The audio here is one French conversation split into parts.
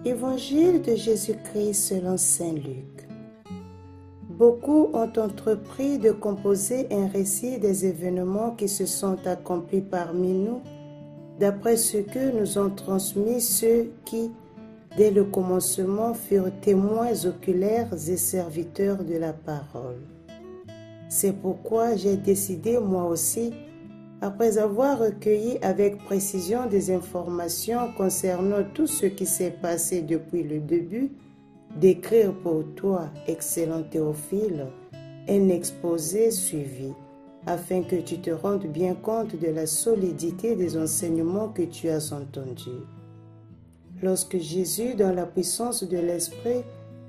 Évangile de Jésus-Christ selon saint Luc. Beaucoup ont entrepris de composer un récit des événements qui se sont accomplis parmi nous, d'après ce que nous ont transmis ceux qui, dès le commencement, furent témoins oculaires et serviteurs de la parole. C'est pourquoi j'ai décidé, moi aussi, après avoir recueilli avec précision des informations concernant tout ce qui s'est passé depuis le début, d'écrire pour toi, excellent Théophile, un exposé suivi, afin que tu te rendes bien compte de la solidité des enseignements que tu as entendus. Lorsque Jésus, dans la puissance de l'Esprit,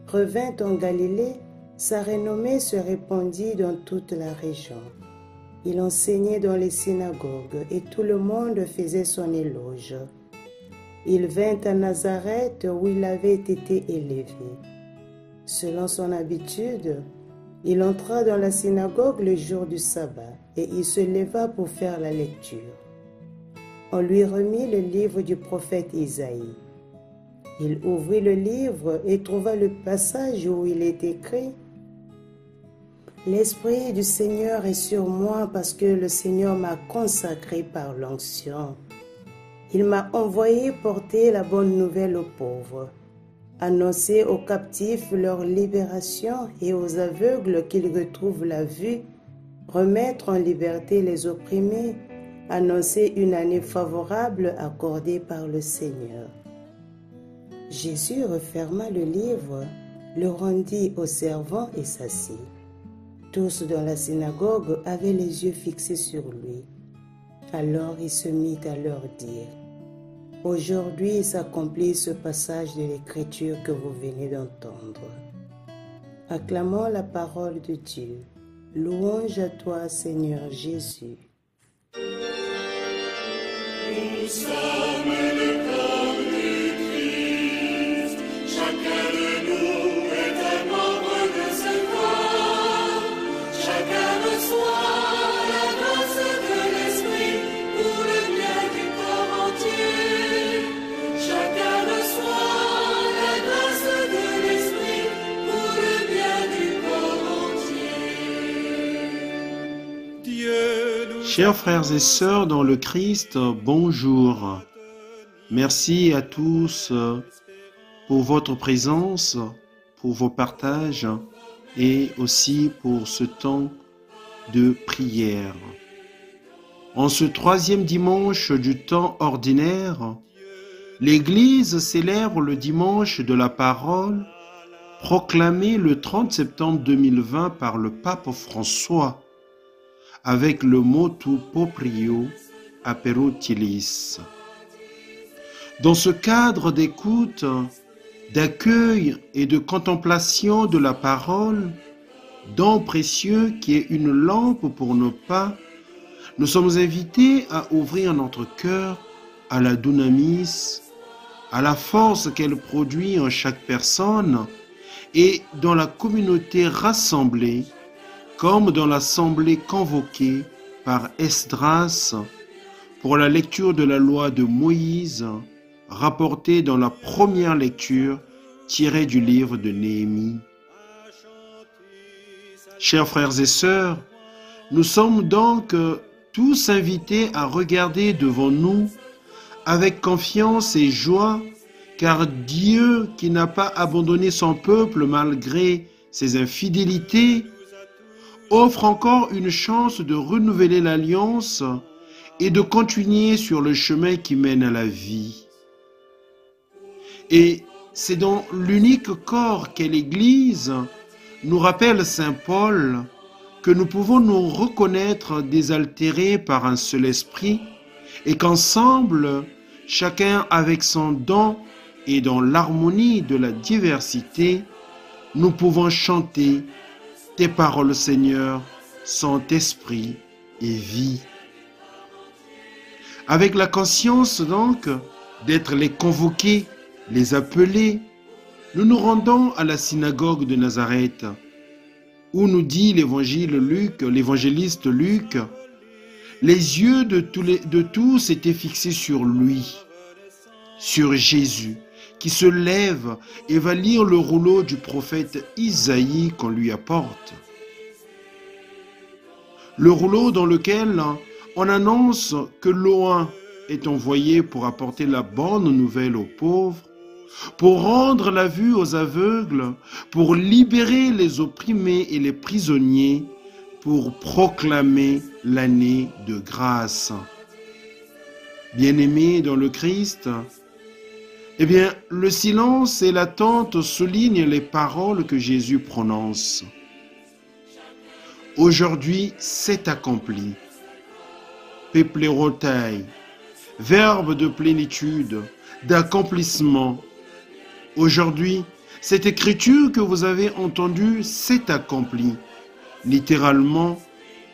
revint en Galilée, sa renommée se répandit dans toute la région. Il enseignait dans les synagogues et tout le monde faisait son éloge. Il vint à Nazareth où il avait été élevé. Selon son habitude, il entra dans la synagogue le jour du sabbat et il se leva pour faire la lecture. On lui remit le livre du prophète Isaïe. Il ouvrit le livre et trouva le passage où il est écrit « L'Esprit du Seigneur est sur moi parce que le Seigneur m'a consacré par l'onction. Il m'a envoyé porter la bonne nouvelle aux pauvres, annoncer aux captifs leur libération et aux aveugles qu'ils retrouvent la vue, remettre en liberté les opprimés, annoncer une année favorable accordée par le Seigneur. » Jésus referma le livre, le rendit aux servants et s'assit. Tous dans la synagogue avaient les yeux fixés sur lui. Alors il se mit à leur dire « Aujourd'hui s'accomplit ce passage de l'Écriture que vous venez d'entendre. » Acclamons la parole de Dieu. Louange à toi, Seigneur Jésus. Nous sommes le corps du Christ, chacun de nous est un membre de ce corps, chacun reçoit la grâce de l'Esprit pour le bien du corps entier, chacun reçoit la grâce de l'Esprit pour le bien du corps entier. Dieu nous Chers frères et sœurs dans le Christ, bonjour. Merci à tous pour votre présence, pour vos partages et aussi pour ce temps de prière. En ce troisième dimanche du temps ordinaire, l'Église célèbre le dimanche de la parole proclamé le 30 septembre 2020 par le pape François, avec le motu proprio Apero Utilis. Dans ce cadre d'écoute, d'accueil et de contemplation de la parole, don précieux qui est une lampe pour nos pas, nous sommes invités à ouvrir notre cœur à la dunamis, à la force qu'elle produit en chaque personne et dans la communauté rassemblée, comme dans l'assemblée convoquée par Esdras pour la lecture de la loi de Moïse, rapportée dans la première lecture tirée du livre de Néhémie. Chers frères et sœurs, nous sommes donc tous invités à regarder devant nous avec confiance et joie, car Dieu, qui n'a pas abandonné son peuple malgré ses infidélités, offre encore une chance de renouveler l'alliance et de continuer sur le chemin qui mène à la vie. Et c'est dans l'unique corps qu'est l'Église, nous rappelle saint Paul, que nous pouvons nous reconnaître désaltérés par un seul esprit et qu'ensemble, chacun avec son don et dans l'harmonie de la diversité, nous pouvons chanter tes paroles, Seigneur, sont esprit et vie. Avec la conscience donc d'être les convoqués, les appelés, nous nous rendons à la synagogue de Nazareth, où nous dit l'évangéliste Luc, les yeux de tous étaient fixés sur lui, sur Jésus, qui se lève et va lire le rouleau du prophète Isaïe qu'on lui apporte. Le rouleau dans lequel on annonce que l'Oint est envoyé pour apporter la bonne nouvelle aux pauvres, pour rendre la vue aux aveugles, pour libérer les opprimés et les prisonniers, pour proclamer l'année de grâce. Bien-aimés dans le Christ, eh bien, le silence et l'attente soulignent les paroles que Jésus prononce. Aujourd'hui, c'est accompli. Peplerotai, verbe de plénitude, d'accomplissement. Aujourd'hui, cette écriture que vous avez entendue s'est accomplie. Littéralement,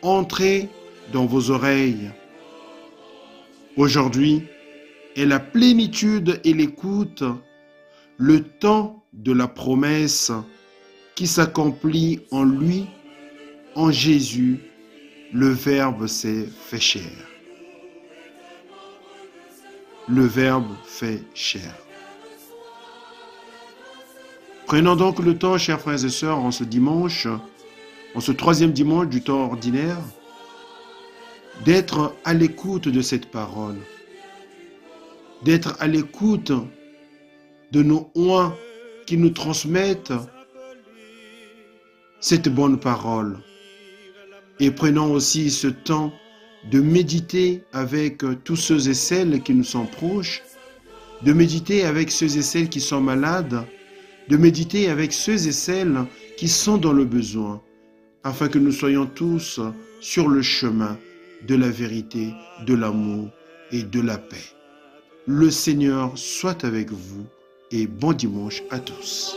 entrez dans vos oreilles. Aujourd'hui est la plénitude et l'écoute, le temps de la promesse qui s'accomplit en lui, en Jésus, le Verbe s'est fait chair. Le Verbe fait chair. Prenons donc le temps, chers frères et sœurs, en ce dimanche, en ce troisième dimanche du temps ordinaire, d'être à l'écoute de cette parole, d'être à l'écoute de nos oints qui nous transmettent cette bonne parole. Et prenons aussi ce temps de méditer avec tous ceux et celles qui nous sont proches, de méditer avec ceux et celles qui sont malades, de méditer avec ceux et celles qui sont dans le besoin, afin que nous soyons tous sur le chemin de la vérité, de l'amour et de la paix. Le Seigneur soit avec vous et bon dimanche à tous.